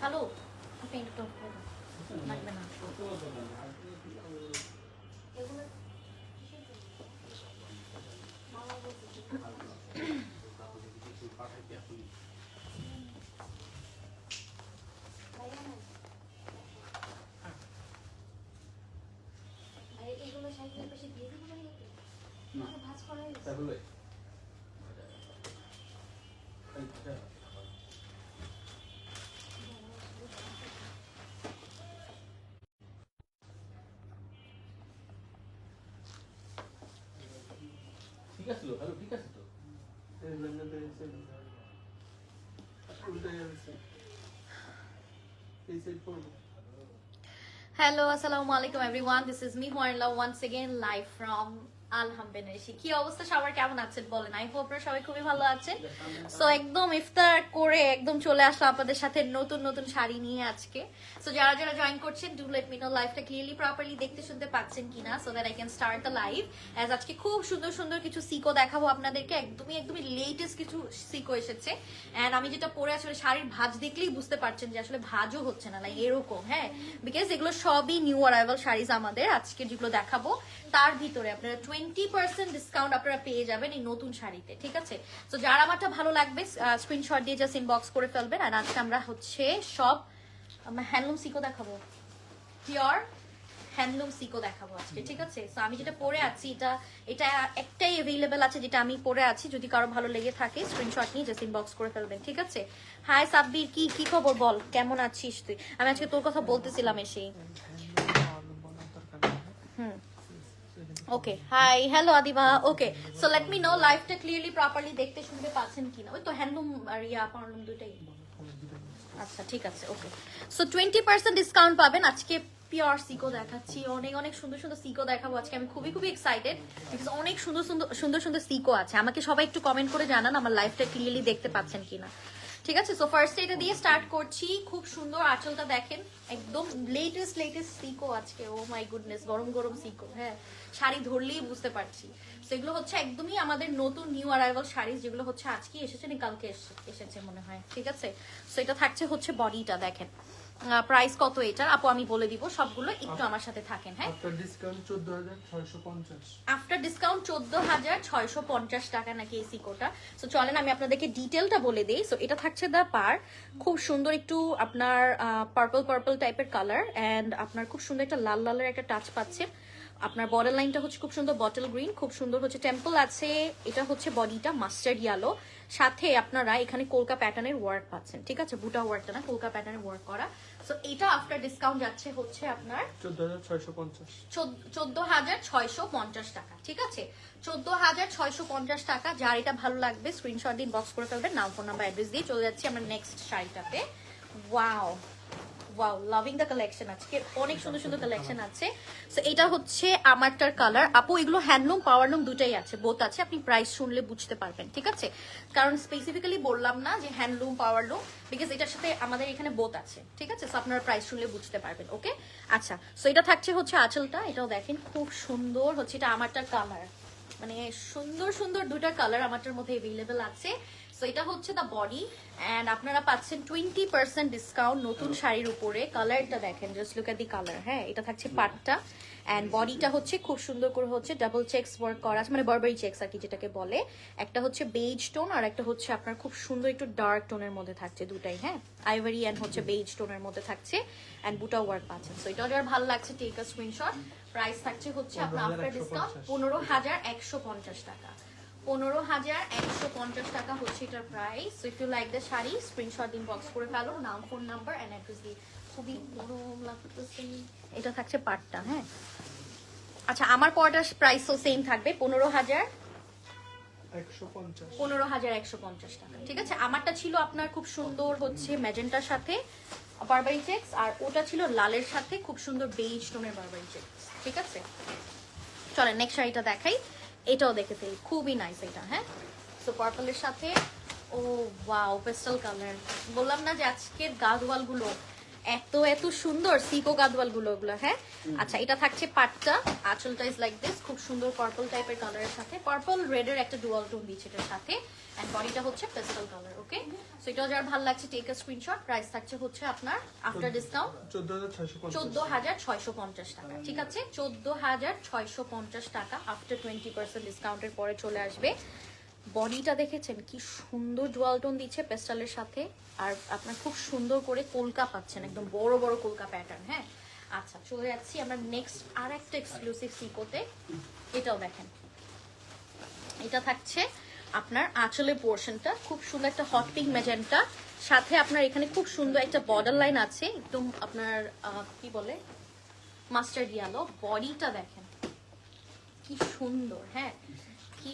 Hello paint তো লাগবে না এগুলো সাইকেলের পাশে দিয়ে দিব না ভাঁজ করা হয়েছে ঠিক আছে তো হ্যালো ঠিক আছে তো Hello, assalamu alaikum everyone. This is me Huarla once again live from আলহামদুলিল্লাহ। কি অবস্থা সবার, কেমন আছেন বলেন? আই হোপ আপনারা সবাই খুবই ভালো আছেন। সো একদম ইফতার করে একদম চলে আসলাম আপনাদের সাথে নতুন নতুন শাড়ি নিয়ে আজকে। সো যারা যারা জয়েন করছেন ডু লেট মি নো লাইভটা ক্লিয়ারলি প্রপারলি দেখতে শুনতে পাচ্ছেন কিনা, so that I can start the live. As আজকে খুব সুন্দর সুন্দর কিছু সিকো দেখাবো আপনাদেরকে, একদমই লেটেস্ট কিছু সিকো এসেছে। অ্যান্ড আমি যেটা পরে আসলে শাড়ির ভাঁজ দেখলেই বুঝতে পারছেন যে আসলে ভাঁজও হচ্ছে না, লাইক এরকম। হ্যাঁ, বিকজ এগুলো সবই নিউ অ্যারাইভাল শাড়িজ আমাদের আজকে যেগুলো দেখাবো তার ভিতরে আপনারা 20% ডিসকাউন্ট আপনারা পেয়ে যাবেন এই নতুন শাড়িতে, ঠিক আছে? তো যার আমারটা ভালো লাগবে স্ক্রিনশট দিয়ে জাস্ট ইনবক্স করে ফেলবেন। আর আজকে আমরা হচ্ছে সব হ্যান্ডলুম সিকো দেখাবো, পিওর হ্যান্ডলুম সিকো দেখাবো আজকে, ঠিক আছে? তো আমি যেটা পরে আছি এটা একটাই অ্যাভেলেবেল আছে যেটা আমি পরে আছি, যদি কারো ভালো লেগে থাকে স্ক্রিনশট নিয়ে জাস্ট ইনবক্স করে ফেলবেন, ঠিক আছে? হাই সাব্বির, কি খবর বল, কেমন আছিস তুই? আমি আজকে তোর কথা বলতেছিলাম এসে। ওকে, হাই, হ্যালো আদিবা। ওকে, সো লেট মি নো লাইভটা ক্লিয়ারলি প্রপারলি দেখতে শুনতে পাচ্ছেন কিনা। ওই তো হ্যান্ডলুম আর পারলুম দুটাই। আচ্ছা ঠিক আছে, ওকে। সো 20% ডিসকাউন্ট পাবেন আজকে। পিওর সিকো দেখাচ্ছি, অনেক অনেক সুন্দর সুন্দর সিকো দেখাবো আজকে। আমি খুবই এক্সাইটেড বিকজ অনেক সুন্দর সুন্দর সুন্দর সিকো আছে। আমাকে সবাই একটু কমেন্ট করে জানান আমার লাইভটা ক্লিয়ারলি দেখতে পাচ্ছেন কিনা, ঠিক আছে? সো ফার্স্ট এটা দিয়ে স্টার্ট করছি। খুব সুন্দর আঁচলটা দেখেন, একদম লেটেস্ট সিকো আজকে। ও মাই গুডনেস, গরম গরম সিকো। হ্যাঁ, শাড়ি ধরলেই বুঝতে পারছি। তো এগুলো হচ্ছে একদমই আমাদের নতুন নিউ অ্যারাইভাল শাড়ি, যেগুলো হচ্ছে আজকে এসেছে না কালকে এসেছে মনে হয়, ঠিক আছে? সো এটা থাকছে হচ্ছে বডিটা দেখেন। প্রাইস কত এটার আপু আমি বলে দিব সবগুলো, একটু আমার সাথে থাকেন। হ্যাঁ, আফটার ডিসকাউন্ট 14650, আফটার ডিসকাউন্ট 14650 টাকা নাকি এই সিকোটা। সো চলেন আমি আপনাদেরকে ডিটেলটা বলে দিই। সো এটা থাকছে দা পার, খুব সুন্দর একটু আপনার পার্পল টাইপের কালার, এন্ড আপনার খুব সুন্দর একটা লাল লালের একটা টাচ পাচ্ছে। আপনার বর্ডার লাইনটা হচ্ছে খুব সুন্দর বটল গ্রিন, খুব সুন্দর হচ্ছে টেম্পল আছে। এটা হচ্ছে বডিটা মাস্টার্ড ইয়েলো, সাথে আপনারা এখানে কলকা প্যাটার্নের ওয়ার্ক পাচ্ছেন, ঠিক আছে? বুটা ওয়ার্কটা না, কলকা প্যাটার্নের ওয়ার্ক করা। সো এটা আফটার ডিসকাউন্ট যাচ্ছে হচ্ছে আপনার 14650 টাকা, ঠিক আছে? 14650 টাকা। যার এটা ভালো লাগবে স্ক্রিনশট দিন, বক্স করে ফেলবেন, নাম ফোন নাম্বার অ্যাড্রেস দিয়ে। চলে যাচ্ছি আমরা নেক্সট শাড়িটাতে। Wow wow, loving the collection. আজকে অনেক সুন্দর সুন্দর কালেকশন আছে। সো এটা হচ্ছে আমারটার কালার। আপু এগুলো হ্যান্ডলুম পাওয়ারলুম দুটাই আছে, বোথ আছে। আপনি প্রাইস শুনলে বুঝতে পারবেন, ঠিক আছে? কারণ স্পেসিফিক্যালি বললাম না যে হ্যান্ডলুম পাওয়ারলুম, বিকজ এটার সাথে আমাদের এখানে বোথ আছে, ঠিক আছে? সো আপনারা প্রাইস শুনলে বুঝতে পারবেন, ওকে? আচ্ছা, সো এটা থাকছে হচ্ছে আঁচলটা, এটাও দেখেন খুব সুন্দর হচ্ছে। এটা আমারটার কালার, মানে সুন্দর সুন্দর দুটা কালার আমারটার মধ্যে অ্যাভেলেবেল আছে। সো এটা হচ্ছে দা বডি, এন্ড আপনারা পাচ্ছেন 20% ডিসকাউন্ট নতুন শাড়ির উপরে। কালারটা দেখেন, just look at the colour. হ্যাঁ, এটা থাকছে পাটটা, এন্ড বডিটা হচ্ছে খুব সুন্দর করে হচ্ছে ডাবল চেকস ওয়ার্ক করা আছে, মানে বারবারি চেকস আর কি যেটাকে বলে। একটা হচ্ছে বেজ টোন আর একটা হচ্ছে আপনার খুব সুন্দর একটু ডার্ক টোনের মধ্যে থাকছে দুটাই। হ্যাঁ, আইভারি এন্ড হচ্ছে বেজ টোনের মধ্যে থাকছে, এন্ড বুটা ওয়ার্ক পাচ্ছেন। সো এটা যার ভালো লাগছে টেক আ স্ক্রিনশট। প্রাইস থাকছে হচ্ছে আপনার আফটার ডিসকাউন্ট 15150 টাকা। 15150 টাকা হচ্ছে এটার price. So if you like the sari screenshot inbox করে ফেলো, নাম ফোন নাম্বার এন্ড অ্যাড্রেস দিয়ে। খুবই গরম লাগতেছে। এটা থাকছে পাটটা। হ্যাঁ, আচ্ছা, আমার পরটার প্রাইস তো সেম থাকবে 15150 টাকা, ঠিক আছে? আমারটা ছিল আপনার খুব সুন্দর হচ্ছে ম্যাজেন্টার সাথে বারবারি চেকস, আর ওটা ছিল লালের সাথে খুব সুন্দর বেজ টোনের বারবারি চেকস, ঠিক আছে? চলেন নেক্সট শাড়িটা দেখাই। এটাও দেখে ফেলি, খুবই নাইস এটা। হ্যাঁ, সো পার্পলের সাথে, ও ওয়াও, পেস্টাল কালার। বললাম না যে আজকের গাদওয়াল গুলো এত এত সুন্দর সিকো গাদওয়াল গুলো ওগুলো, হ্যাঁ। আচ্ছা, এটা থাকছে পাটটা, আঁচলটা ইজ লাইক দিস, খুব সুন্দর পার্পল টাইপের কালারের সাথে, পার্পল রেডের একটা ডুয়াল টোন দিচ্ছে এটার সাথে, এন্ড বডিটা হচ্ছে পেস্টেল কালার। ওকে, সো এটাও যার ভালো লাগছে টেক আ স্ক্রিনশট। প্রাইস থাকছে হচ্ছে আপনার আফটার ডিসকাউন্ট 14,650 টাকা। ঠিক আছে, 14,650 টাকা আফটার 20% ডিসকাউন্টের পরে চলে আসবে। বডিটা দেখেছেন কি সুন্দর জুয়াল টোন দিচ্ছে পেস্টালের সাথে, আর আপনার খুব সুন্দর করে কলকা পাচ্ছেন, একদম বড় বড় কলকা প্যাটার্ন। হ্যাঁ, আচ্ছা চলে যাচ্ছি আমরা নেক্সট আর একটা এক্সক্লুসিভ সিকোতে। এটাও দেখেন, এটা থাকছে আপনার আঁচলের পোর্শনটা খুব সুন্দর একটা হট পিঙ্ক ম্যাজেন্টা, সাথে আপনার এখানে খুব সুন্দর একটা বর্ডার লাইন আছে, একদম আপনার কি বলে মাস্টার্ড ইয়েলো। বডিটা দেখেন কি সুন্দর, হ্যাঁ কি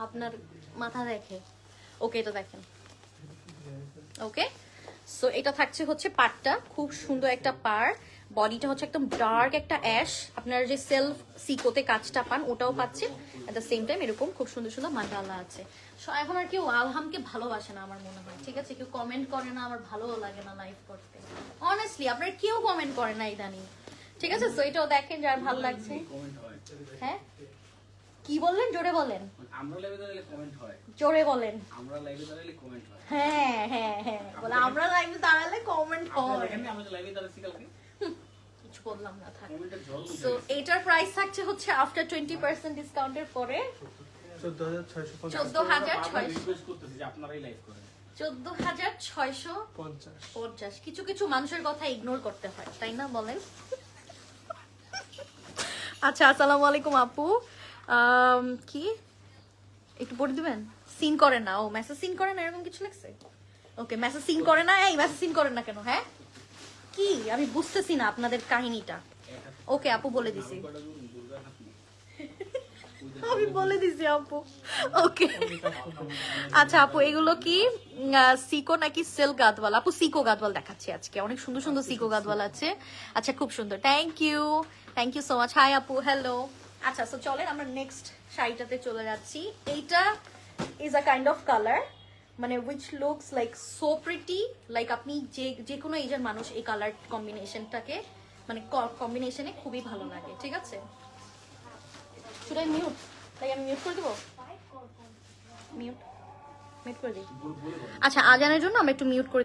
আপনার মাথা দেখে। ওকে, এটা দেখেন। ওকে, সো এটা থাকছে হচ্ছে পাড়টা, খুব সুন্দর একটা পাড়। বডিটা হচ্ছে একদম ডার্ক একটা অ্যাশ, আপনার যে সেলফ সিকোতে কাজটা পান ওটাও পাচ্ছেন, এট দ্য সেম টাইম এরকম খুব সুন্দর সুন্দর মাশাআল্লাহ আছে। সো এখন আর কেউ আলহামকে ভালোবাসে না আমার মনে হয়, ঠিক আছে, কেউ কমেন্ট করে না, আমার ভালো লাগে না লাইভ করতে, অনেস্টলি আপনার কেউ কমেন্ট করে না ইদানিং, ঠিক আছে। সো এটাও দেখেন যার ভালো লাগছে। কমেন্ট হয়। হ্যাঁ, কি বললেন, জোরে বলেন, আমরা লাইভে দাঁড়ালে কমেন্ট হয়। জোরে বলেন। আমরা লাইভে দাঁড়ালে কমেন্ট হয়। হ্যাঁ হ্যাঁ হ্যাঁ, বলে আমরা লাইভে দাঁড়ালে কমেন্ট আপনারা হয়। দেখেন না, আমরা লাইভে দাঁড়াচ্ছি কালকে। কিছু বললাম না, থাক। কমেন্টের ঝড় উঠে সো গেছে। এটার প্রাইস থাকছে হচ্ছে আফটার 20% ডিসকাউন্টের পরে 14,650 14,650 রিকোয়েস্ট করতেছি যে আপনারাই লাইভ করেন। 14,650। কিছু কিছু মানুষের কথা ইগনোর করতে হয়, তাই না বলেন? আচ্ছা, আসসালামু আলাইকুম আপু। কি একটু পড়ে দিবেন? সিন করে না, ও মেসেজ সিন করে না, এরকম কিছু লাগছে। ওকে, মেসেজ সিন করে না, এই মেসেজ সিন করেন না কেন? হ্যাঁ, কি আমি বুঝতেছি না আপনাদের কাহিনীটা। ওকে আপু, বলে দিছি, আমি বলে দিছি আপু। ওকে, আচ্ছা আপু, এগুলো কি সিকো নাকি সিল্ক গাদওয়াল? আপু সিকো গাদওয়াল দেখাচ্ছি আজকে, অনেক সুন্দর সুন্দর সিকো গাদওয়াল আছে। আচ্ছা, খুব সুন্দর, thank you so much. Hi আপু, হ্যালো। আচ্ছা, সো চলেন আমরা নেক্সট শাড়িটাতে চলে যাচ্ছি। এইটা is a kind of colour, মানে which looks like so pretty, like আপনি যে কোনো এজের মানুষ এই কালার কম্বিনেশনটাকে, মানে কম্বিনেশনে খুবই ভালো লাগে। ঠিক আছে, শুড আই মিউট? তাই আমি মিউট করে দেবো, মিউট মিউট করে দিই। আচ্ছা, আজানের জন্য আমরা একটু মিউট করে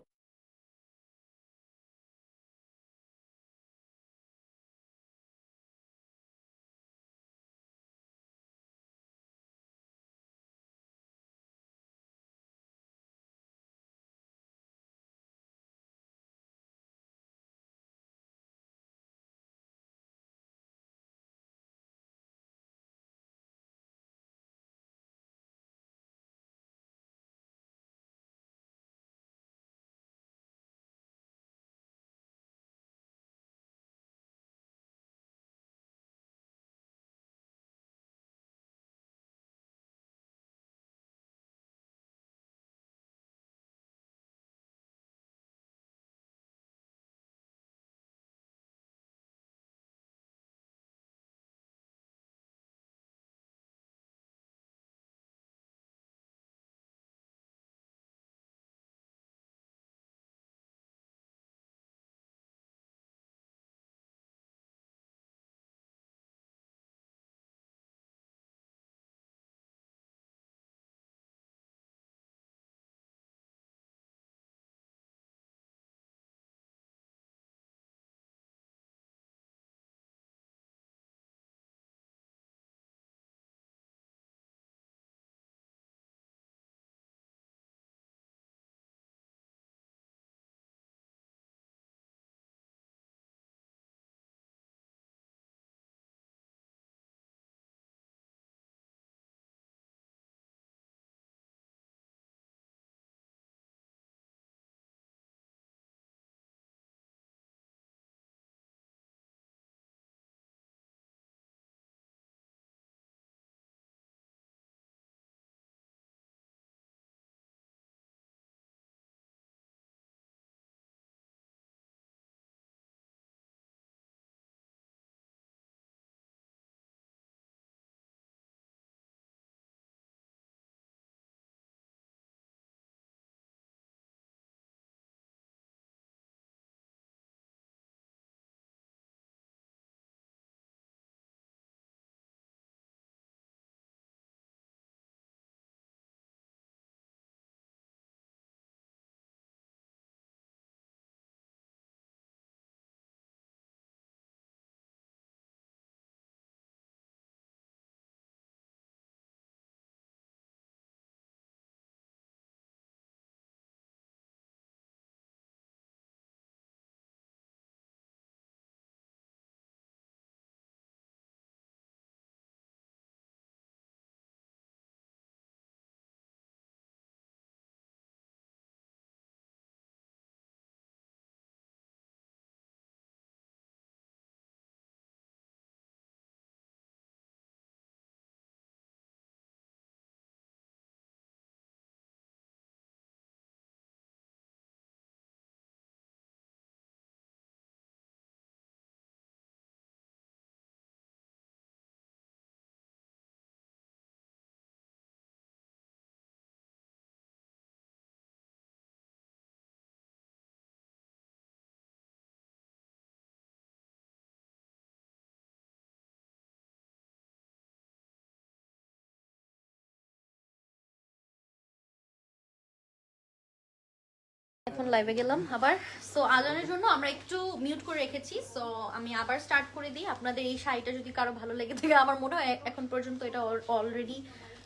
লাইভে গেলাম আবার। সো আজানের জন্য আমরা একটু মিউট করে রেখেছি, সো আমি আবার স্টার্ট করে দিই। আপনাদের এই শাড়িটা যদি কারো ভালো লেগে থাকে, আমার মনে হয় এখন পর্যন্ত এটা অলরেডি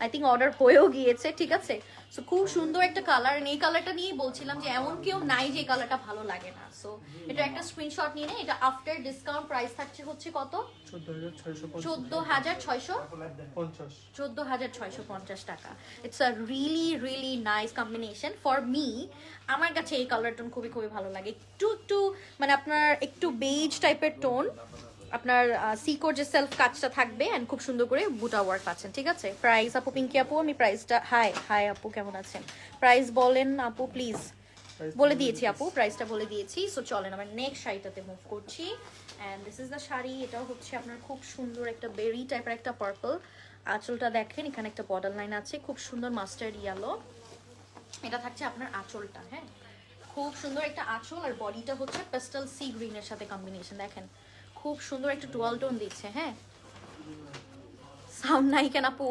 আই থিঙ্ক অর্ডার হয়েও গিয়েছে, ঠিক আছে। সো খুব সুন্দর একটা কালার, এই কালারটা নিয়েই বলছিলাম যে এমন কেউ নাই যে কালারটা ভালো লাগে না। সো এটা একটা স্ক্রিনশট নিয়ে নেই। এটা আফটার ডিসকাউন্ট প্রাইস থাকছে হচ্ছে কত? 14,650 টাকা। It's a really nice combination for me. আমার কাছে এই কালার টোন খুবই ভালো লাগে। একটু মানে আপনার একটু বেজ টাইপের টোন, আপনার সিকোর যে সেলফ কাজটা থাকবে এন্ড খুব সুন্দর করে বুটা ওয়ার্ক পাচ্ছেন, ঠিক আছে। প্রাইস আপু, পিঙ্কি আপু, আমি প্রাইসটা হাই আপু কেমন আছেন? প্রাইস বলেন আপু প্লিজ। বলে দিয়েছি আপু, প্রাইসটা বলে দিয়েছি। সো চলেন আমরা নেক্সট শাড়িটাতে মুভ করছি। And this is the sari. এটাও হচ্ছে আপনার খুব সুন্দর একটা বেরি টাইপের একটা পার্পল। আঁচলটা দেখেন, এখানে একটা বর্ডার লাইন আছে, খুব সুন্দর মাস্টার্ড ইয়েলো। এটা থাকছে আপনার আঁচলটা, হ্যাঁ খুব সুন্দর একটা আঁচল। আর বডিটা হচ্ছে পেস্টাল সি গ্রিনের সাথে কম্বিনেশন, দেখেন খুব সুন্দর একটা ডুয়াল টোন দিচ্ছে। হ্যাঁ, সাউন্ড নাই কেন আপু?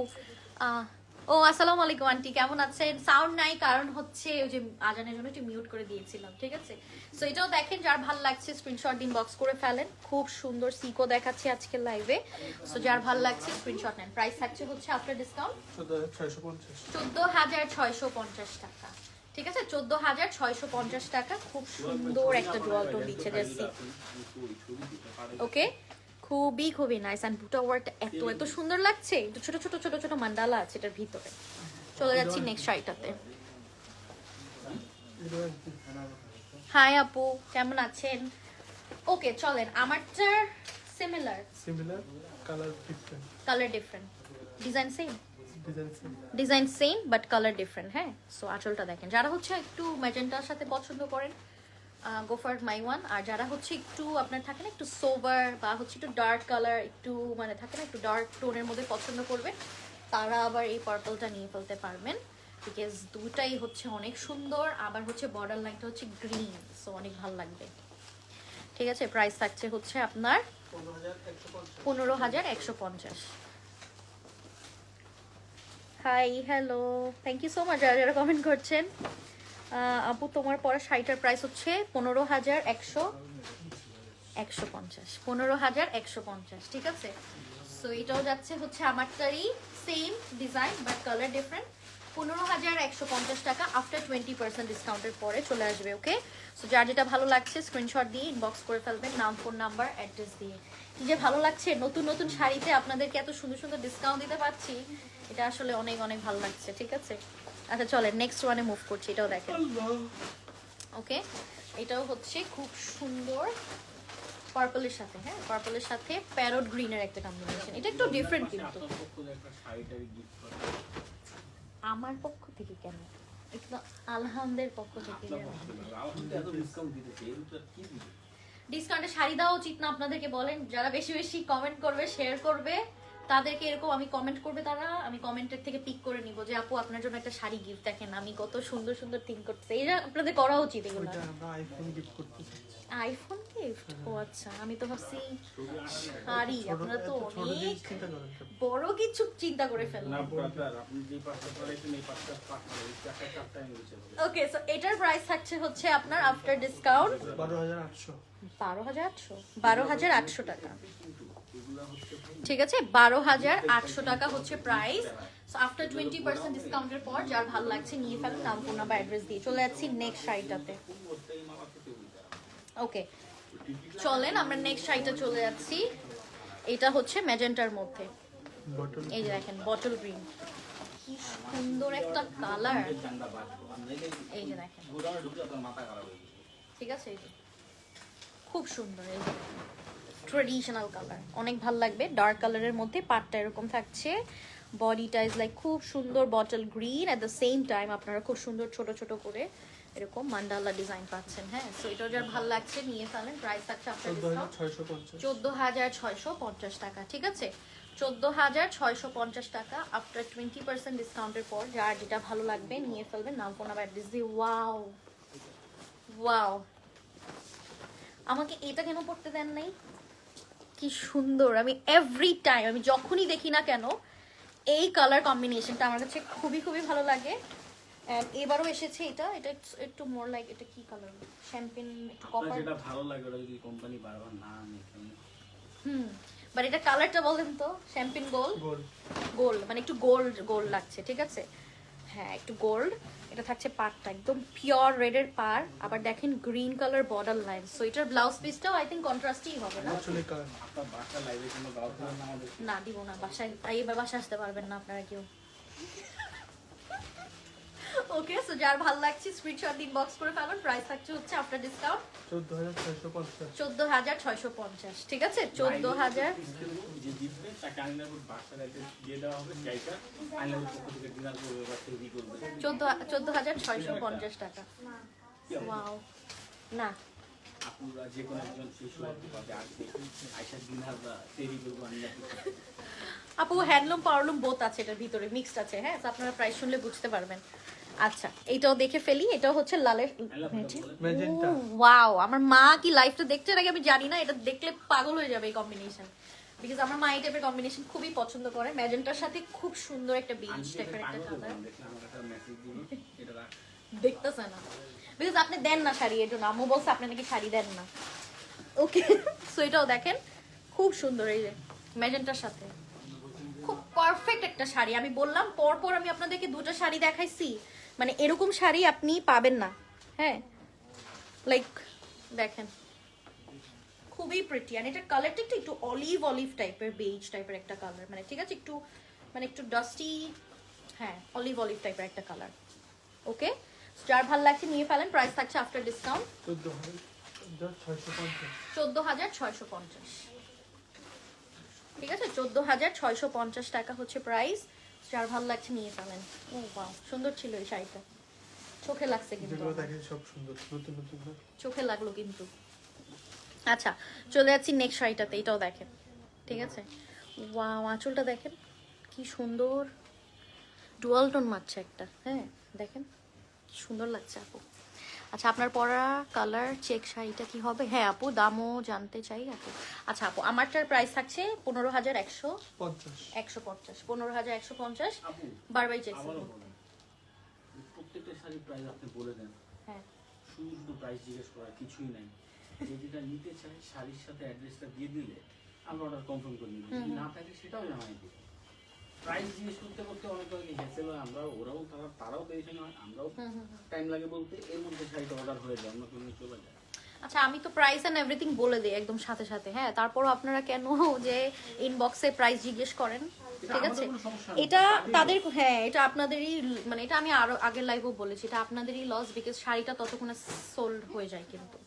ও আসসালামু আলাইকুম আন্টি, কেমন আছেন? সাউন্ড নাই কারণ হচ্ছে ওই যে আজানের জন্য একটু মিউট করে দিয়েছিলাম, ঠিক আছে। সো এটাও দেখেন, যার ভালো লাগছে স্ক্রিনশট দিন, বক্স করে ফেলেন। খুব সুন্দর সিকো দেখাচ্ছি আজকে লাইভে। সো যার ভালো লাগছে স্ক্রিনশট নেন। প্রাইস থাকছে হচ্ছে আফটার ডিসকাউন্ট 14,650 টাকা, ঠিক আছে। 14,650 টাকা। খুব সুন্দর একটা ডুয়াল টোন দিচ্ছে জার্সি। ওকে, খুবই নাইস। এন্ড বুটা ওয়ার্কটা এত সুন্দর লাগছে। একটু ছোট মান্ডালা আছে এটার ভিতরে। চলে যাচ্ছি নেক্সট শাড়িটাতে। হাই আপু, কেমন আছেন? ওকে চলেন, আমারটার similar colour different, design same but colour different. হ্যাঁ, সো আঁচলটা দেখেন। যারা হচ্ছে একটু ম্যাজেন্টার সাথে পছন্দ করেন, গো ফর মাই ওয়ান। আর যারা হচ্ছে একটু আপনার থাকে না একটু সোভার বা হচ্ছে একটু ডার্ক কালার, একটু মানে থাকে না একটু ডার্ক টোনের মধ্যে পছন্দ করবেন, তারা আবার এই পার্পলটা নিয়ে ফেলতে পারবেন। বিকজ দুটাই হচ্ছে অনেক সুন্দর। আবার হচ্ছে বর্ডার লাইনটা হচ্ছে গ্রিন, সো অনেক ভালো লাগবে, ঠিক আছে। প্রাইস থাকছে হচ্ছে আপনার 15,150। Hi hello, thank you so much যারা কমেন্ট করছেন। আপু তোমার পরা শাড়িটার প্রাইস হচ্ছে 15,150, 15,150, ঠিক আছে। সো এটাও যাচ্ছে হচ্ছে আমারটারই same design but colour different. 15,150 টাকা আফটার 20% ডিসকাউন্টের পরে চলে আসবে। ওকে, সো যার যেটা ভালো লাগছে স্ক্রিনশট দিয়ে ইনবক্স করে ফেলবেন, নাম, ফোন নাম্বার, অ্যাড্রেস দিয়ে। কি যে ভালো লাগছে নতুন শাড়িতে আপনাদেরকে এত সুন্দর ডিসকাউন্ট দিতে পারছি, এটা আসলে অনেক ভালো লাগছে, ঠিক আছে। আচ্ছা চলেন নেক্সট ওয়ানে মুভ করছি। এটাও দেখেন। ওকে, এটাও হচ্ছে খুব সুন্দর পার্পলের সাথে, হ্যাঁ পার্পলের সাথে প্যারট গ্রিনের একটা কম্বিনেশন। এটা একটু ডিফারেন্ট কিন্তু। আমার পক্ষ থেকে কেন, একটু আলহামদের পক্ষ থেকে ডিসকাউন্টে শাড়ি দেওয়া উচিত না আপনাদেরকে? বলেন, যারা বেশি কমেন্ট করবে, শেয়ার করবে, তাদেরকে এরকম আমি কমেন্ট করবে, তারা আমি কমেন্টের থেকে পিক করে নিব যে আপু আপনার জন্য একটা শাড়ি গিফট। দেখেন আমি কত সুন্দর থিঙ্ক করতেছি, এটা আপনাদের করা উচিত। এগুলো আইফোন গিফট? ও আচ্ছা, আমি তো ভাবছি শাড়ি। আপনারা তো অনেক বড় কিছু চিন্তা করে ফেললেন। ওকে, সো এটার প্রাইস থাকছে হচ্ছে আপনার আফটার ডিসকাউন্ট 12,800 টাকা, ঠিক আছে। 12,800 টাকা হচ্ছে প্রাইস। সো আফটার 20% ডিসকাউন্টের পর যার ভালো লাগছে নিয়ে ফেলুন, নাম, ফোন নাম্বার, অ্যাড্রেস দিয়ে। চলে যাচ্ছি নেক্সট শাড়িটাতে। ওকে চলেন আমরা নেক্সট শাড়িটা চলে যাচ্ছি। এটা হচ্ছে ম্যাজেন্টার মধ্যে, এই যে দেখেন বটল গ্রিন, কি সুন্দর একটা কালার। এই যে দেখেন, ঠিক আছে, এই যে খুব সুন্দর, এই যে ট্রেডিশনাল কালার, অনেক ভালো লাগবে। ডার্ক কালারের মধ্যে পাটটা এরকম থাকছে, বডিটা ইজ লাইক খুব সুন্দর bottle green. At the same time আপনারা খুব সুন্দর ছোট করে এরকম মান্ডালা ডিজাইন পাচ্ছেন। হ্যাঁ, সো এটা যার ভালো লাগছে নিয়ে ফেলেন। প্রাইস থাকছে আপনার 14,650 টাকা, ঠিক আছে। 14,650 টাকা আফটার 20% ডিসকাউন্টের পর যার যেটা ভালো লাগবে নিয়ে ফেলবেন, নাম, ফোন নাম্বার, অ্যাড্রেস দিয়ে। ওয়াও, আমাকে এটা কেন পড়তে দেন নাই? কি সুন্দর। আমি এভরি টাইম, আমি যখনই দেখি না কেন এই কালার কম্বিনেশনটা আমার কাছে খুবই ভালো লাগে। এন্ড এবারও এসেছে এটা একটু মোর লাইক, এটা কি কালার, শ্যাম্পেন একটু আপনার কপার। যেটা ভালো লাগে ওটা যদি কোম্পানি বারবার না আনে কেমনে? বাট এটা কালারটা বলেন তো, শ্যাম্পেন গোল্ড, গোল গোল্ড মানে একটু গোল্ড গোল্ড লাগছে, ঠিক আছে? হ্যাঁ একটু গোল্ড। এটা থাকছে পাড়টা একদম পিওর রেডের পাড়, আবার দেখেন green colour border line. So এটার ব্লাউজ পিসটাও আই থিঙ্ক কন্ট্রাস্টই হবে না? অ্যাকচুয়ালি কালার আপনার বাসা লাইভে কোনো গাউট না আমাদের না দিব না, বাসায় এবার বাসায় আসতে পারবেন না আপনারা কেউ। ওকে, সো যার ভালো লাগছে স্ক্রিনশট ইনবক্স করে ফেলুন। প্রাইস থাকছে হচ্ছে আফটার ডিসকাউন্ট 14650 14650, ঠিক আছে? 14000 যে জিতবে তাকে আইনাপুর বাসার অ্যাড্রেস দিয়ে দেওয়া হবে, জায়গা আইনাপুর পক্ষ থেকে ডিনার করবে বা তৈরি করবে। 14650 টাকা। ওয়াও, না আপনারা যে কোনো একজন শিশু পাবে আসবে, আইসা ডিনার বা তৈরি করবো আইনাপুর। আপু হ্যান্ডলুম পাওয়ারলুম বোথ আছে, এটার ভিতরে মিক্সড আছে। হ্যাঁ, তো আপনারা প্রাইস শুনলে বুঝতে পারবেন। আচ্ছা, এটাও দেখে ফেলি। এটাও হচ্ছে লালের ম্যাজেন্টা। ওয়াও, আমার মা কি লাইফটা দেখতে আগে আমি জানি না, এটা দেখলে পাগল হয়ে যাবে এই কম্বিনেশন। বিকজ আমার মা এই টাইপের কম্বিনেশন খুবই পছন্দ করে। ম্যাজেন্টার সাথে খুব সুন্দর একটা বেজ টাইপের একটা কালার। দেখতেছে না বিকজ আপনি দেন না শাড়ি, এর জন্য আম্মু বলছে আপনি নাকি শাড়ি দেন না। ওকে, সো এটাও দেখেন খুব সুন্দর, এই যে ম্যাজেন্টার সাথে খুব পারফেক্ট একটা শাড়ি। আমি বললাম পরপর আমি আপনাদেরকে দুটো শাড়ি দেখাইছি, মানে এরকম শাড়ি আপনি পাবেন না। হ্যাঁ, লাইক দেখেন খুবই প্রিটি। আর এটার কালারটা একটু অলিভ অলিভ টাইপের, বেজ টাইপের একটা কালার, মানে ঠিক আছে, একটু মানে একটু ডাস্টি, হ্যাঁ অলিভ অলিভ টাইপের একটা কালার। ওকে, যার ভালো লাগছে নিয়ে ফেলেন। প্রাইস থাকছে আফটার ডিসকাউন্ট 14650 14650, ঠিক আছে? 14650 টাকা হচ্ছে প্রাইস। যার ভালো লাগছে নিয়ে ফেলেন। ও বাহ, সুন্দর ছিল এই শাড়িটা, চোখে লাগছে কিন্তু যেগুলো আমার। দেখে সব সুন্দর নতুন নতুন না। চোখে লাগলো কিন্তু। আচ্ছা, চলে যাচ্ছি নেক্সট শাড়িটাতে। এটাও দেখেন, ঠিক আছে? ওয়াও, আঁচলটা দেখেন কি সুন্দর, ডুয়াল টোন মারছে একটা। হ্যাঁ দেখেন কি সুন্দর লাগছে আপু। আচ্ছা, আপনার পরা কালার চেক শাড়িটা কি হবে? হ্যাঁ আপু, দামও জানতে চাই আপু। আচ্ছা আপু, আমারটার প্রাইস থাকছে 15150, 15150 আপু বারবাই চেক। আবারও বলেন, প্রত্যেকটা শাড়ির প্রাইস আপনি বলে দেন, হ্যাঁ, শুধু শুধু প্রাইস জিজ্ঞেস করার কিছুই নাই। যে যেটা নিতে চাই শাড়ির সাথে অ্যাড্রেসটা দিয়ে দিলে আমরা অর্ডার কনফার্ম করে নিব, যদি না থাকে সেটাও জানাই দিই। প্রাইস জিজ্ঞেস করতে করতে অনেক অনেকে হ্যাসেল হয়, আমরা ওরাও তারাও পেরেছেন হয়, আমরাও টাইম লাগে বলতে, এর মধ্যে শাড়িটা অর্ডার হয়ে যায়, অন্য কোনো চলে যায়। আচ্ছা আমি তো প্রাইস এন্ড এভরিথিং বলে দিই একদম সাথে সাথে। হ্যাঁ, তারপরও আপনারা কেন যে ইনবক্সে প্রাইস জিজ্ঞেস করেন? ঠিক আছে, এটা তাদের, হ্যাঁ এটা আপনাদেরই, মানে এটা আমি আরো আগের লাইভেও বলেছি, এটা আপনাদেরই লস, বিকজ শাড়িটা ততক্ষণে সোল্ড হয়ে যায় কিন্তু।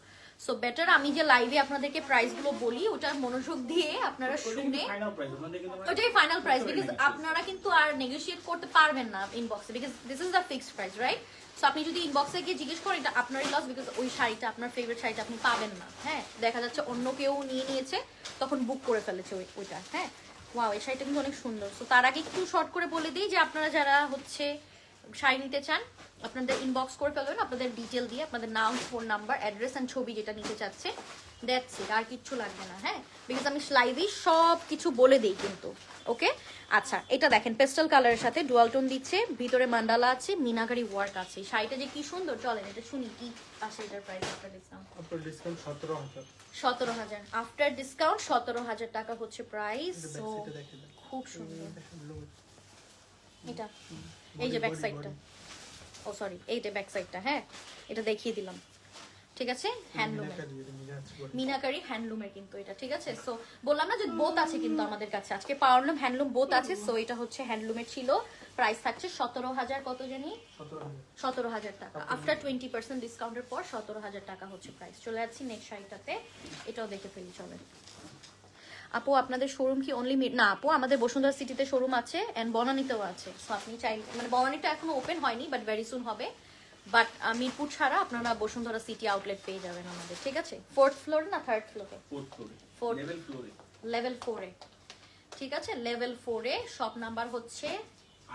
সো বেটার আমি যে লাইভে আপনাদেরকে প্রাইসগুলো বলি ওটা মনোযোগ দিয়ে আপনারা শুনে, ফাইনাল প্রাইস আপনাদের কিন্তু ওটাই ফাইনাল প্রাইস, বিকজ আপনারা কিন্তু আর নেগোশিয়েট করতে পারবেন না ইনবক্সে, because this is the fixed price, right? So আপনি যদি ইনবক্সে গিয়ে জিজ্ঞেস করেন এটা আপনারই লস, বিকজ ওই শাড়িটা আপনার ফেভারিট শাড়িটা আপনি পাবেন না। হ্যাঁ, দেখা যাচ্ছে অন্য কেউ নিয়ে নিয়েছে, তখন বুক করে ফেলেছে ওইটা। হ্যাঁ, ওয়াও, এই শাড়িটা কিন্তু অনেক সুন্দর। সো তার আগে একটু শর্ট করে বলে দিই যে আপনারা যারা হচ্ছে শাড়ি নিতে চান, আপনাদের ইনবক্স করে ফেলবেন আপনাদের ডিটেল দিয়ে, আপনাদের নাম, ফোন নাম্বার, অ্যাড্রেস অ্যান্ড ছবি যেটা নিতে চাচ্ছে, দ্যাটস ইট, আর কিচ্ছু লাগবে না। হ্যাঁ, বিকজ আমি লাইভেই সব কিছু বলে দিই কিন্তু। ওকে, আচ্ছা এটা দেখেন পেস্টাল কালারের সাথে ডুয়াল টোন দিচ্ছে, ভিতরে মান্ডালা আছে, মিনাকারি ওয়ার্ক আছে। শাড়িটা যে কি সুন্দর, চলেন এটা শুনি কি আসে এটার প্রাইস আফটার ডিসকাউন্ট। আপনার ডিসকাউন্ট 17000 17000 আফটার ডিসকাউন্ট 17000 টাকা হচ্ছে প্রাইস। এটা সো ব্যাক সাইডে দেখে দেন। খুব সুন্দর লোগো এটা, এই যে ব্যাক সাইডটা, ও সরি এইটা ব্যাক সাইডটা। হ্যাঁ, এটা দেখিয়ে দিলাম, ঠিক আছে? হ্যান্ডলুমের, মিনাকারি হ্যান্ডলুমের কিন্তু এটা, ঠিক আছে? সো বললাম না যে বোথ আছে কিন্তু আমাদের কাছে আজকে পাওয়ারলুম হ্যান্ডলুম বোথ আছে। সো এটা হচ্ছে হ্যান্ডলুমের ছিল, প্রাইস থাকছে 17000, কত জানি 17000 টাকা। আফটার 20% ডিসকাউন্টের পর 17000 টাকা হচ্ছে প্রাইস। চলে যাচ্ছি নেক্সট শাড়িটাতে, এটাও দেখে ফেলি চলে। আপু আপনাদের শোরুম কি অনলি না আপু, আমাদের বসুন্ধরা সিটিতে শোরুম আছে এন্ড বনানীতেও আছে। সো আপনি চাইলে, মানে বনানীটা এখনো ওপেন হয়নি বাট ভেরি সুন হবে, বাট মিরপুর ছাড়া আপনারা বসুন্ধরা সিটি আউটলেট পেয়ে যাবেন আমাদের, ঠিক আছে? 4th ফ্লোর না 3rd ফ্লোরে? 4th ফ্লোরে, Fourth. লেভেল ফ্লোরে, লেভেল 4-এ, ঠিক আছে? লেভেল 4-এ, শপ নাম্বার হচ্ছে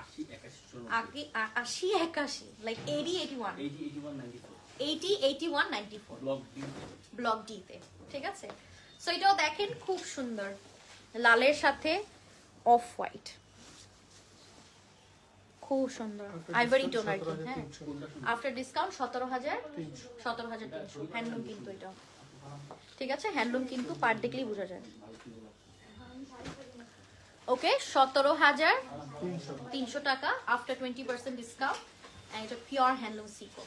80 81 আগে 80 81, লাইক 80 81, 80 81 94 80 81 94 ব্লক ডি। ব্লক ডিতে, ঠিক আছে? সো এটাও দেখেন খুব সুন্দর, লালের সাথে অফ হোয়াইট, খুব সুন্দর After আইভরি discount টোন আর কি, হ্যাঁ 17,300 কোনটা শুনবো? আফটার ডিসকাউন্ট 17,000 300 17,300 হ্যান্ডলুম কিন্তু এটা ঠিক আছে হ্যান্ডলুম কিন্তু পার দেখলেই বোঝা যায় ওকে 17,300 টাকা আফটার 20% ডিসকাউন্ট এন্ড এটা পিওর হ্যান্ডলুম সিকো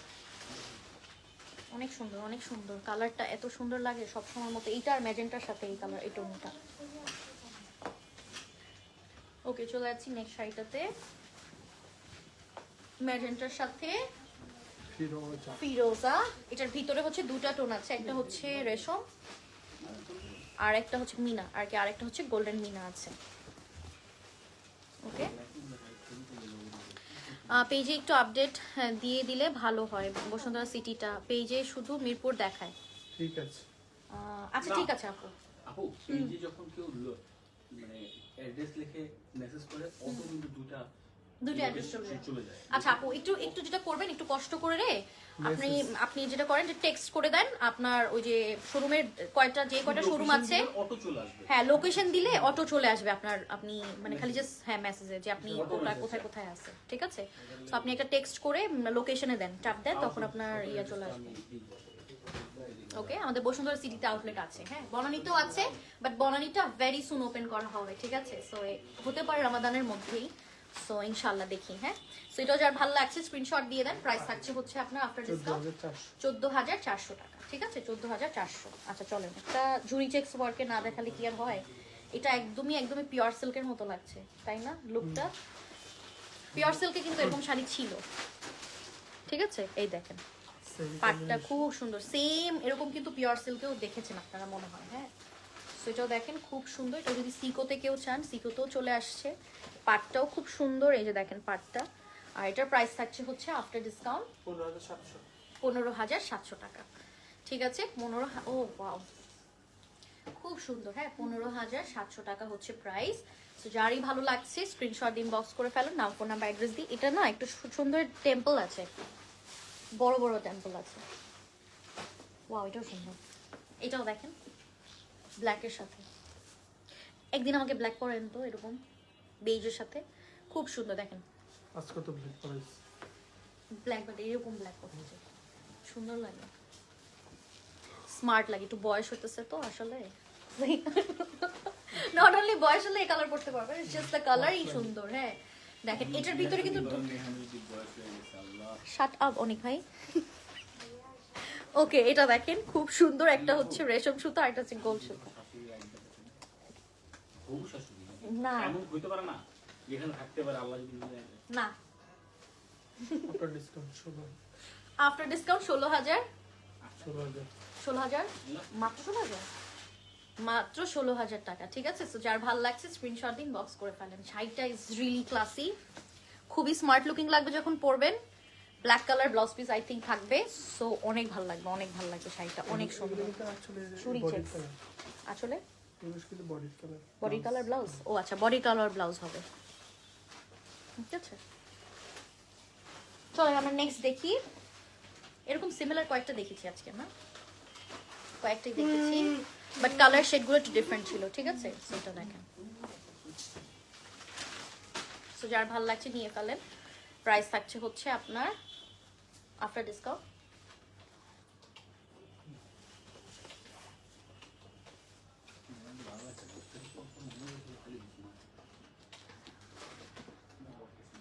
অনেক সুন্দর কালারটা এত সুন্দর লাগে সব সময় মতো এইটা আর ম্যাজেন্টার সাথে এই কালার এই টোনটা ওকে চলে যাচ্ছি নেক্সট শাড়িটাতে ম্যাজেন্টার সাথে ফিরোজা ফিরোজা এটার ভিতরে হচ্ছে দুটো টোন আছে একটা হচ্ছে রেশম আর একটা হচ্ছে মিনা আর কি আরেকটা হচ্ছে গোল্ডেন মিনা আছে ওকে পেজে একটু আপডেট দিয়ে দিলে ভালো হয় বসুন্ধরা সিটিটা পেজে শুধু মিরপুর দেখায় ঠিক আছে আচ্ছা ঠিক আছে আপু আপু এই যে যখন কেউ মানে অ্যাড্রেস লিখে মেসেজ করে অত কিন্তু দুটো অ্যাড্রেস চলে যায় আচ্ছা আপু একটু যেটা করবেন একটু কষ্ট করে রে আপনি যেটা করেন যে টেক্সট করে দেন আপনার ওই যে শোরুমের কয়টা শোরুম আছে অটো চলে আসবে হ্যাঁ লোকেশন দিলে অটো চলে আসবে আপনি মানে খালি জাস্ট হ্যাঁ মেসেজে যে আপনি কোথায় আছে ঠিক আছে তো আপনি একটা টেক্সট করে লোকেশনে দেন চাপ দেন তখন আপনার ইয়া চলে আসবে ওকে আমাদের বসুন্ধরা সিটিতে আউটলেট আছে হ্যাঁ বনানীতেও আছে বাট বনানীটা ভেরি সুন ওপেন করা হবে ঠিক আছে সো হতে পারে রমাদানের মধ্যেই সো ইনশাআল্লাহ দেখি হ্যাঁ সো এটাও যার ভালো লাগছে স্ক্রিনশট দিয়ে দেন প্রাইস থাকছে হচ্ছে আপনার আফটার ডিসকাউন্ট 14,400 টাকা ঠিক আছে 14,400 আচ্ছা চলেন একটা ঝুরি চেক্স ওয়ার্কে না দেখালে কি আর হয় এটা একদমই পিওর সিল্কের মতো লাগছে তাই না লুকটা পিওর সিল্কে কিন্তু এরকম শাড়ি ছিল ঠিক আছে এই দেখেন পাটটা খুব সুন্দর সেম এরকম কিন্তু পিওর সিল্কেও দেখেছেন আপনারা মনে হয় হ্যাঁ সেটাও দেখেন খুব সুন্দর এটা যদি সিকোতে কেউ চান সিকোতেও চলে আসছে পাটটাও খুব সুন্দর এই যে দেখেন পাটটা আর এটার প্রাইস থাকছে হচ্ছে আফটার ডিসকাউন্ট 15,700 টাকা ঠিক আছে 15 ও ওয়াও খুব সুন্দর হ্যাঁ 15,700 টাকা হচ্ছে প্রাইস তো যারই ভালো লাগছে স্ক্রিনশট ইনবক্স করে ফেলুন নাম ফোন নাম্বার অ্যাড্রেস দিই এটা না একটু সুন্দর টেম্পল আছে বড় বড় টেম্পল আছে ওয়াও এটাও সুন্দর এটাও দেখেন ব্ল্যাকের সাথে একদিন আমাকে ব্ল্যাক করেন তো এরকম বেজের সাথে খুব সুন্দর দেখেন আজকে তো ব্ল্যাক প্রাইস ব্ল্যাক বাট এরকম ব্ল্যাক করতে সুন্দর লাগে স্মার্ট লাগে একটু বয়স হতেছে তো আসলে নট অনলি বয়স হলে এই কালার পড়তে পারবে জাস্ট দ্য কালারই সুন্দর হ্যাঁ দেখেন এটার ভিতরে কিন্তু শাট আপ অনেক ভাই ওকে এটা দেখেন খুব সুন্দর একটা হচ্ছে রেশম সুতো আর একটা হচ্ছে গোল সুতো না এমন হইতে পারে না যেখানে থাকতে পারে আল্লাহ যদি না আফটার ডিসকাউন্ট 16,000 16,000 মাত্র 16,000 টাকা ঠিক আছে সো যার ভালো লাগছে স্ক্রিনশট দিন বক্স করে ফেলেন শাড়িটা ইজ রিয়েলি ক্লাসি খুবই স্মার্ট লুকিং লাগবে যখন পরবেন black colour blouse piece I think থাকবে সো অনেক ভালো লাগবে শাড়িটা অনেক সুন্দর চুড়ি চেক আসলে বডি কালার ব্লাউজ ও আচ্ছা বডি কালার ব্লাউজ হবে ঠিক আছে চলো আমরা নেক্সট দেখি এরকম সিমিলার কয়েকটা দেখেছি আজকে না কয়েকটাই দেখেছি বাট কালার শেডগুলো একটু ডিফারেন্ট ছিল ঠিক আছে সেটা দেখেন সো যার ভালো লাগছে নিয়ে ফেলেন প্রাইস থাকছে হচ্ছে আপনার আফটার ডিসকাউন্ট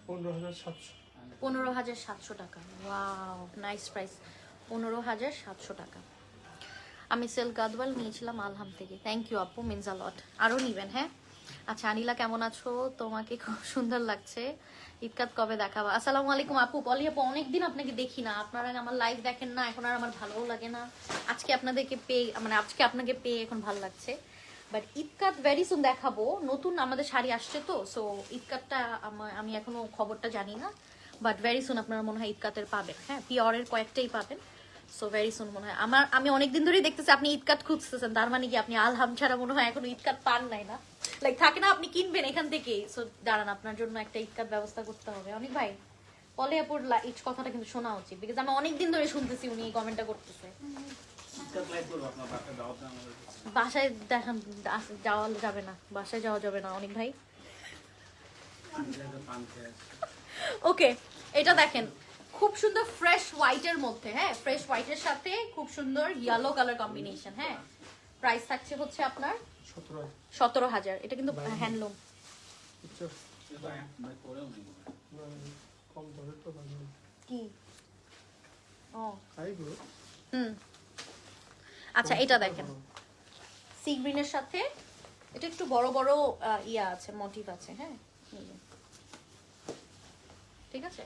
$15,700 15,700 টাকা ওয়াও নাইস প্রাইস 15,700 টাকা আমি সিল্ক গাদওয়াল নিয়েছিলাম আলহাম থেকে থ্যাংক ইউ আপু মিনস আ লট আরও নিবেন হ্যাঁ আচ্ছা আনিলা কেমন আছো তোমাকে খুব সুন্দর লাগছে ঈদকাত কবে দেখাবা আসসালামু আলাইকুম আপু পলি আপু অনেকদিন আপনাকে দেখি না আপনারা আমার লাইভ দেখেন না এখন আর আমার ভালোও লাগে না আজকে আপনাদেরকে পেয়ে মানে আজকে আপনাকে পেয়ে এখন ভালো লাগছে বাট ঈদকাত ভেরি সুন দেখাবো নতুন আমাদের শাড়ি আসছে তো সো ঈদকাতটা আমি এখনো খবরটা জানি না বাট ভেরি সুন আপনারা মনে হয় ঈদকাতের পাবেন হ্যাঁ পিওরের কয়েকটাই পাবেন সো ভেরি সুন মনে হয় আমি অনেকদিন ধরেই দেখতেছি আপনি ঈদকাত খুঁজতেছেন তার মানে কি আপনি আলহাম ছাড়া মনে হয় এখনো ঈদকাত পান নাই না লাইক থাকে না আপনি কিনবেন এখান থেকেই সো দাঁড়ান আপনার জন্য একটা ঈদকাত ব্যবস্থা করতে হবে অনেক ভাই পলে আপুর এই কথাটা কিন্তু শোনা উচিত বিকজ আমি অনেকদিন ধরে শুনতেছি উনি এই কমেন্টটা করতেছে বাসায় দেখান যাওয়া যাবে না বাসায় যাওয়া যাবে না অনেক ভাই ওকে, এটা দেখেন খুব সুন্দর ফ্রেশ হোয়াইটের মধ্যে, হ্যাঁ ফ্রেশ হোয়াইটের সাথে খুব সুন্দর ইয়েলো কালার কম্বিনেশন। হ্যাঁ, প্রাইস থাকছে হচ্ছে আপনার 17 17,000। এটা কিন্তু হ্যান্ডলুম। আচ্ছা এটা আমরা করেও নেই না, কম ধরে তো ভালো কি? ও আইগুলো হুম, আচ্ছা এটা দেখেন সি গ্রিনের সাথে এটা একটু বড় বড় ইয়া আছে, মোটিভ আছে। হ্যাঁ, এই যে। ঠিক আছে,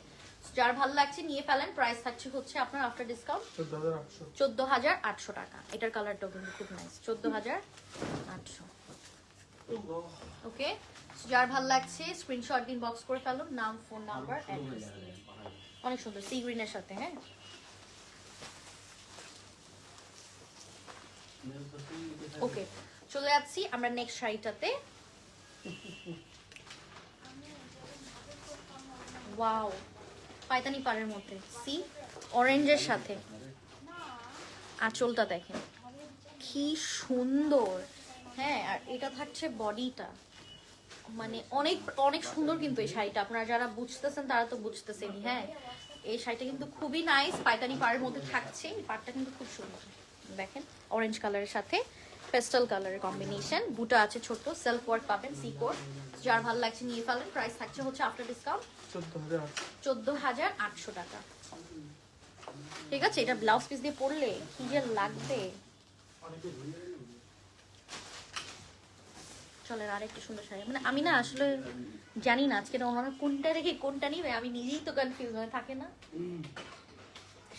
যার ভালো লাগছে নিয়ে ফেলেন। প্রাইস থাকছে হচ্ছে আপনার আফটার ডিসকাউন্ট 14,800 14,800 টাকা। এটার কালারটাও কিন্তু খুব নাইস, 14,800। ওকে, যার ভালো লাগছে স্ক্রিনশট দিন, বক্স করে ফেলুন, নাম, ফোন নাম্বার, অ্যাড্রেস দিয়ে। অনেক সুন্দর সি গ্রিনের সাথে। হ্যাঁ, ওকে, চলে যাচ্ছি আমরা নেক্সট শাড়িটাতে। ওয়াও, পায়তানি পাড়ের মধ্যে সি অরেঞ্জের সাথে আঁচলটা দেখেন কি সুন্দর। হ্যাঁ, আর এটা থাকছে বডিটা, মানে অনেক অনেক সুন্দর কিন্তু এই শাড়িটা। আপনারা যারা বুঝতেছেন তারা তো বুঝতেছেনই। হ্যাঁ, এই শাড়িটা কিন্তু খুবই নাইস, পায়তানি পাড়ের মধ্যে থাকছে। এই পাড়টা কিন্তু খুব সুন্দর, দেখেন অরেঞ্জ কালারের সাথে পেস্টাল কালারের কম্বিনেশন। বুটা আছে ছোট, সেলফ ওয়ার্ক পাবেন, সি কোড। যার ভালো লাগছে নিয়ে ফেলেন। প্রাইস থাকছে হচ্ছে আফটার ডিসকাউন্ট 14,800 14,800 টাকা। ঠিক আছে, এটা ব্লাউজ পিস দিয়ে পরলে কি যে লাগবে। চলেন আর একটু সুন্দর শাড়ি, মানে আমি না আসলে জানি না আজকে ওনারা কোনটা রেখে কোনটা নিবে, আমি নিজেই তো কনফিউজ হয়ে থাকে না।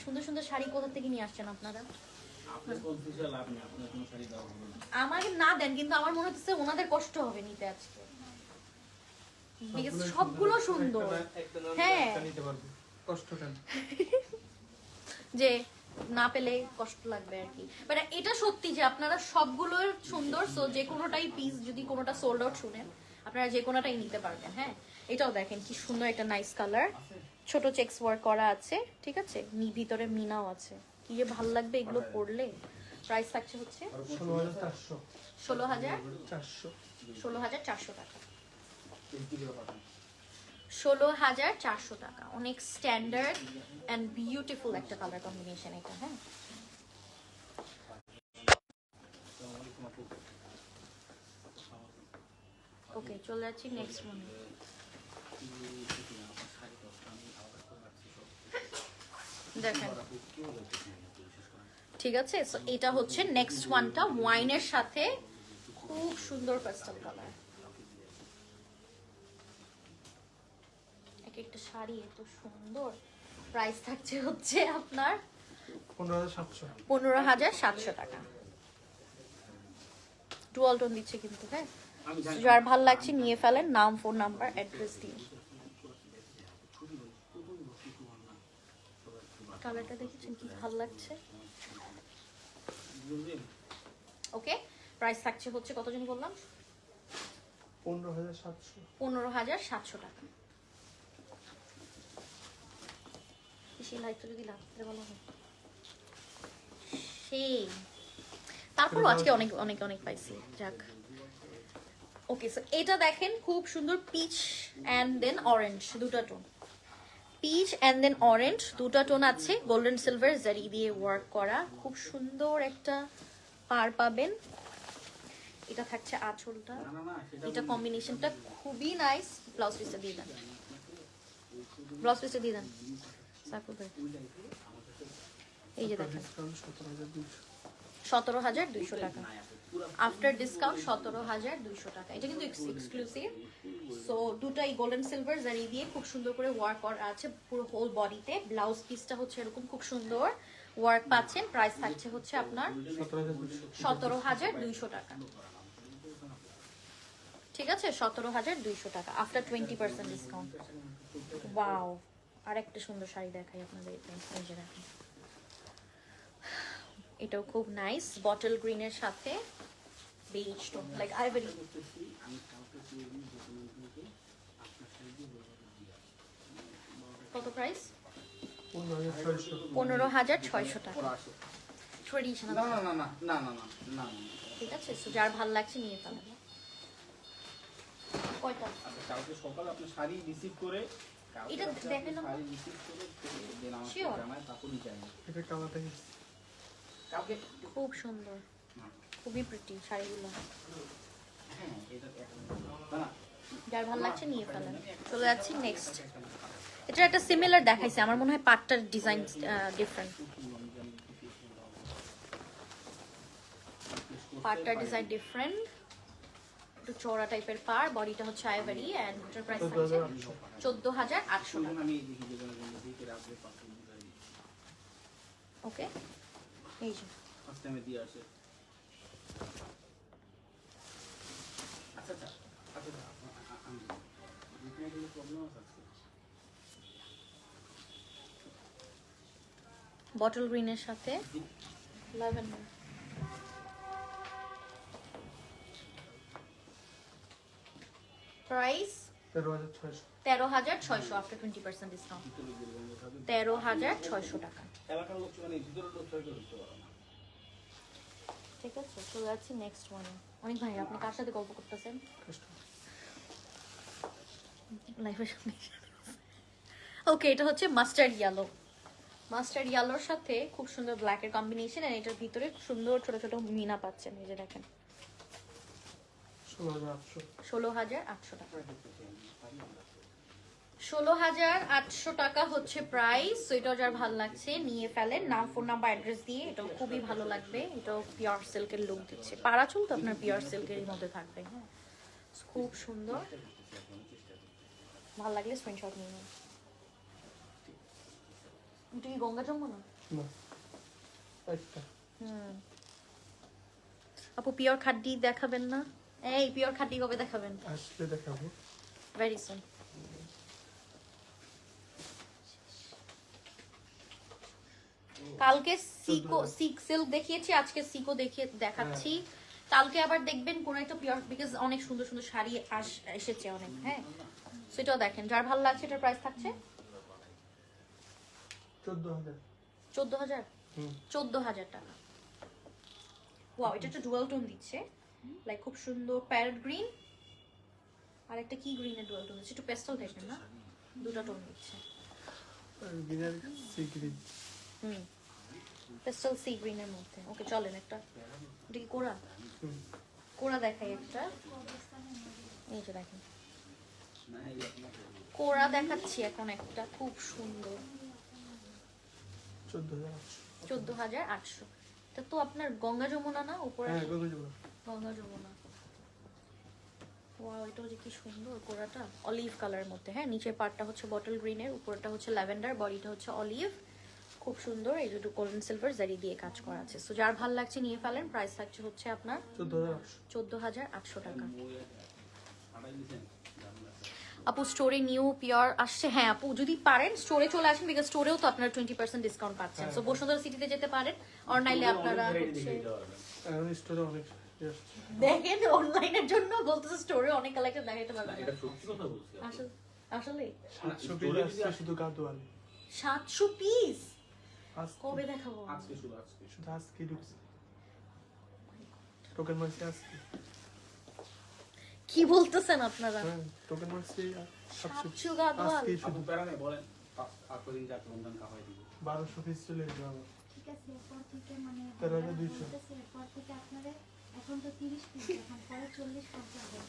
সুন্দর সুন্দর শাড়ি কোথা থেকে নিয়ে আসছেন আপনারা? আপনার কনফিউশন লাভ নেই, আপনার কোনো শাড়ি দাও হবে না। আমাকে না দেন, কিন্তু আমার মনে হচ্ছে ওনাদের কষ্ট হবে নিতে আজকে, Because সবগুলো সুন্দর। হ্যাঁ, নিতে পারবো, কষ্ট কেন? যে না পেলে কষ্ট লাগবে আর কি। বাট এটা সত্যি যে আপনারা সবগুলো সুন্দর, সো যে কোনোটাই পিস যদি কোনোটা সোল্ড আউট শুনেন আপনারা যে কোনোটাই নিতে পারবেন। হ্যাঁ, এটাও দেখেন কি সুন্দর একটা নাইস কালার, ছোট চেক্স ওয়ার্ক করা আছে। ঠিক আছে, ভিতরে মিনাও আছে, কি যে ভালো লাগবে এগুলো পরলে। প্রাইস থাকছে হচ্ছে 16,400 16,400 400 টাকা। 16,400 টাকা, অনেক স্ট্যান্ডার্ড অ্যান্ড বিউটিফুল একটা কালার কম্বিনেশন এটা। হ্যাঁ, ওকে, চলে যাচ্ছি নেক্সট ওয়ান। দেখেন, ঠিক আছে, সো এটা হচ্ছে নেক্সট ওয়ানটা ওয়াইনের সাথে খুব সুন্দর পেস্টাল কালার। এক একটা শাড়ি এত সুন্দর। প্রাইস থাকছে হচ্ছে আপনার 15,700 15,700 টাকা। ডুয়াল টোন দিচ্ছে কিন্তু। হ্যাঁ, আমি জানি যার ভালো লাগছে নিয়ে ফেলেন, নাম, ফোন নাম্বার, অ্যাড্রেস দিয়ে। কালারটা দেখেছেন কি ভালো লাগছে। ওকে, প্রাইস থাকছে হচ্ছে কত জানি বললাম, 15,700 15,700 টাকা। সেই লাইটটা যদি রাত্রে বলা হয় সেই, তারপরও আজকে অনেক অনেক অনেক পাইছি। যাক, ওকে, সো এটা দেখেন খুব সুন্দর পিচ অ্যান্ড দেন অরেঞ্জ, দুটো tone, peach and then orange দুটো টোন আছে। গোল্ডেন সিলভার জারি দিয়ে ওয়ার্ক করা, খুব সুন্দর একটা পার পাবেন। এটা থাকছে আঁচলটা, এটা কম্বিনেশনটা খুবই নাইস। ব্লাউজ পিসটা দিয়ে দেন, ব্লাউজ পিসটা দিয়ে দেন সাকুর ভাই। এই যে দেখেন ডিসকাউন্ট 17,200 17,200 টাকা আফটার ডিসকাউন্ট, 17,200 টাকা। এটা কিন্তু এক্সক্লুসিভ। সো দুটাই গোল্ডেন সিলভার জারি দিয়ে খুব সুন্দর করে ওয়ার্ক করা আছে পুরো হোল বডিতে। ব্লাউজ পিসটা হচ্ছে এরকম খুব সুন্দর ওয়ার্ক পাচ্ছেন। প্রাইস থাকছে হচ্ছে আপনার 17,200 টাকা। ঠিক আছে, 17,200 টাকা আফটার 20% ডিসকাউন্ট। ওয়াও, আর একটা সুন্দর শাড়ি দেখাই আপনাদের। এই যে দেখেন, এটাও খুব নাইস, বটল গ্রিনের সাথে বেজ টোন, লাইক আইভরি। কত প্রাইস? 15,600 টাকা ট্রেডিশনাল। না না না না না না না না না। ঠিক আছে, সো যার ভালো লাগছে নিয়ে ফেলেন। কয়টা? আচ্ছা, কালকে সকালে আপনার শাড়ি রিসিভ করে কাউকে এটা আপনি দেখালাম। শাড়ি receive করে দেন আমাকে Sure. জানায়, তারপরই চাই না। এটা কালার থেকে কাউকে খুব সুন্দর, খুবই প্রিটি শাড়িগুলো। হ্যাঁ এটা না না যার ভালো লাগছে নিয়ে ফেলেন। চলে যাচ্ছি নেক্সট। এটা একটা সিমিলার দেখাইছে, আমার মনে হয় পাটটার ডিজাইন ডিফারেন্ট। পাটটার ডিজাইন ডিফারেন্ট, একটু চওড়া টাইপের পার, বডিটা হচ্ছে আইভারি এন্ড এটার প্রাইস থাকছে 14,800 টাকা। আমি দেখি যে দেখে রাখলে পাঁচশো দিই। ওকে, এই যে ফার্স্ট টাইমে দিয়ে আসে। আচ্ছা আচ্ছা আচ্ছা আমি যেখানে কোনো প্রবলেম আছে আজকে। বটল গ্রিনের সাথে ল্যাভেন্ডার। প্রাইস 13,600। 13,600 after 20% discount. ভিতরে গেলে থাকে 13,600 টাকা। এলাকার লোক মানে ভিতরের লোক ছয় করে ঢুকতে পারে না। ঠিক আছে, চলে যাচ্ছি নেক্সট ওয়ানে। অনেক ভাই, আপনি কার সাথে গল্প করতেছেন? লাইফের সামনে। ওকে, এটা হচ্ছে মাস্টার্ড ইয়েলো। মাস্টার্ড ইয়েলোর সাথে খুব সুন্দর ব্ল্যাকের কম্বিনেশন, আর এটার ভিতরে সুন্দর ছোট ছোট মিনা পাচ্ছেন। এই যে দেখেন, 16,800। 16,800 টাকা। 16,800 টাকা হচ্ছে প্রাইস। এটাও যার ভালো লাগছে নিয়ে ফেলেন, নাম, ফোন নাম্বার, অ্যাড্রেস দিয়ে। এটাও খুবই ভালো লাগবে, এটাও পিওর সিল্কের লুক দিচ্ছে। পারাচুল তো আপনার পিওর সিল্কের মধ্যে থাকবে। হ্যাঁ, খুব সুন্দর, ভালো লাগলে স্ক্রিনশট নিয়ে নিন। এটা কি গঙ্গা যমুনা? না, একটা। আপু পিওর খাড্ডি দেখাবেন না? এই পিওর খাড্ডি কবে দেখাবেন? আসলে দেখাবো। Very soon. কালকে সিক সিল্ক দেখিয়েছি, আজকে সিকো দেখাচ্ছি। কালকে আবার দেখবেন কোন একটা পিওর, বিকজ অনেক সুন্দর সুন্দর শাড়ি এসেছে অনেক। হ্যাঁ, সেটাও দেখেন, যার ভালো লাগছে। এটার প্রাইস থাকছে 14,000। 14,000। 14,000 টাকা। ওয়াও, এটা একটা ডুয়াল টোন দিচ্ছে, লাইক খুব সুন্দর প্যারট গ্রিন আর একটা কি গ্রিনের ডুয়াল টোন দিচ্ছে, একটু পেস্টাল টাইপের না, দুটো টোন দিচ্ছে। Greener sea green. Pastel sea গ্রিনের মধ্যে। ওকে, চলেন একটা, এটা কি কোরা? কোরা দেখাই একটা। এই যে দেখেন, কোরা দেখাচ্ছি এখন একটা, খুব সুন্দর। 14,800। 14,800। এটা তো আপনার গঙ্গা যমুনা না উপরে? হ্যাঁ, গঙ্গা যমুনা। গঙ্গা যমুনা। ওয়াও, এটাও যে কি সুন্দর কোরাটা, অলিভ কালারের মধ্যে। হ্যাঁ, নিচের পার্টটা হচ্ছে বটল গ্রিনের, উপরটা হচ্ছে ল্যাভেন্ডার, বডিটা হচ্ছে অলিভ। খুব সুন্দর, এই দুটো গোল্ডেন সিলভার জারি দিয়ে কাজ করা আছে। সো যার ভালো লাগছে নিয়ে ফেলেন। প্রাইস থাকছে হচ্ছে আপনার 14,800 টাকা। আপু স্টোরে নিউ পিওর আসছে? হ্যাঁ আপু, যদি পারেন স্টোরে চলে আসেন, বিকজ স্টোরেও তো আপনারা 20% ডিসকাউন্ট পাচ্ছেন। সো বসুন্ধরা সিটিতে যেতে পারেন, আর নাইলে আপনারা হচ্ছে এখন স্টোরে অনেক ইয়ে আসছে। দেখেন, অনলাইনের জন্য বলতেছে স্টোরে অনেক কালেকশন দেখাইতে পারবেন। এটা সত্যি কথা বলছি। আসলে 700 পিস আসছে শুধু গাদোয়াল। 700 পিস আজকে কবে দেখাবো? আজকে শুধু আজকে শুধু আজকে ঢুকছে। টোকেন মারছে আজকে। কি বলতেছেন আপনারা? হ্যাঁ, টোকেন মারছে 700 গাদোয়াল। আজকে আপু শুধু প্যারা নেই, বলেন আপনাদের যাকে রমজান খাওয়াই দিব। 1200 পিস চলে যাবে। ঠিক আছে, এরপর থেকে মানে 13,200 বলতেছে, এরপর থেকে আপনারা এখন তো 30 পিস, এখন পরে 40-50 হবে।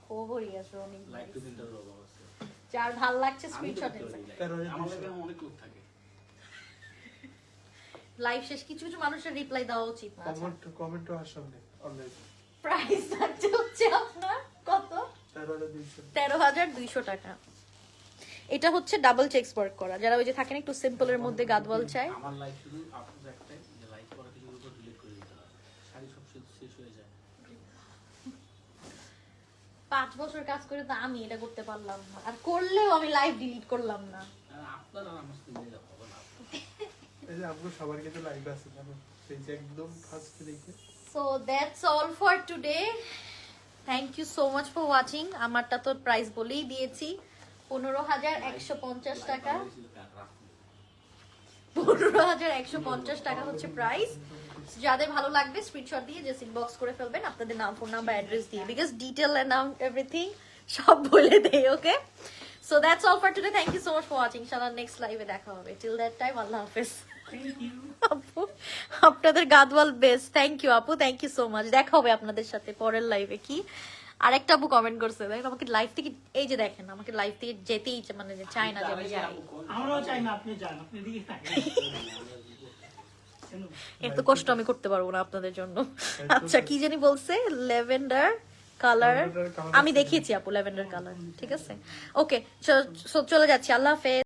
খবরই আছে অনেক। লাইক টু দিনটার অভাব আছে। যার ভালো লাগছে আমি তো স্ক্রিনশট করতে নিন। পারি, 13,200 আমার লাগে অনেক লোক থাকে। লাইভ শেষ, কিছু কিছু মানুষের রিপ্লাই দেওয়া উচিত না। কমেন্টও আসে অনলাইন। প্রাইস থাকছে হচ্ছে আপনার কত? 13,200। 13,200 টাকা। এটা হচ্ছে ডাবল চেক্স ওয়ার্ক করা, যারা ওই যে থাকেন একটু সিম্পলের মধ্যে গাদওয়াল চায়। আমার লাইফ শুধু আপনার একটাই, যে লাইক করা কিছু উপর ডিলিট করে দিতে হবে। শাড়ি সব শেষ হয়ে যায়। 5 বছর কাজ করে তো আমি এটা করতে পারলাম না, আর করলেও আমি লাইভ ডিলিট করলাম না। আপনার আর আমার সাথে মিলে হবে না। এই যে আপু সবার কিন্তু লাইভ আছে জানো, এই যে একদম ফার্স্ট দেখে। So that's all for today. Thank you so much for watching. আমারটা তো প্রাইস বলেই দিয়েছি, 15,150 টাকা। 15,150 টাকা হচ্ছে প্রাইস। যাদের ভালো লাগবে স্ক্রিনশট দিয়ে জাস্ট ইনবক্স করে ফেলবেন আপনাদের নাম, ফোন নাম্বার, অ্যাড্রেস দিয়ে, বিকজ ডিটেল অ্যান্ড এভরিথিং সব বলে দেয়। Okay, so that's all for today, thank you so much for watching. ইনশাআল্লাহ নেক্সট লাইভে দেখা হবে। টিল দ্যাট টাইম আল্লাহ হাফেজ। Thank you. আপু আপনাদের গাদওয়াল বেস্ট, থ্যাংক ইউ আপু, থ্যাংক ইউ সো মাচ। দেখা হবে আপনাদের সাথে পরের লাইভে। কি আরেকটা আপু কমেন্ট করছে, দেখেন আমাকে লাইভ থেকে, এই যে দেখেন আমাকে লাইভ থেকে যেতেই মানে চায় না যে আমি যাই। আমরাও চাই না আপনি যান, আপনি দিকে থাকেন। এত কষ্ট আমি করতে পারবো না আপনাদের জন্য। আচ্ছা কি জানি বলছে, ল্যাভেন্ডার কালার, Lavender colour আমি দেখিয়েছি আপু ল্যাভেন্ডার কালার, ঠিক আছে। ওকে চলে যাচ্ছি, আল্লাহ হাফেজ।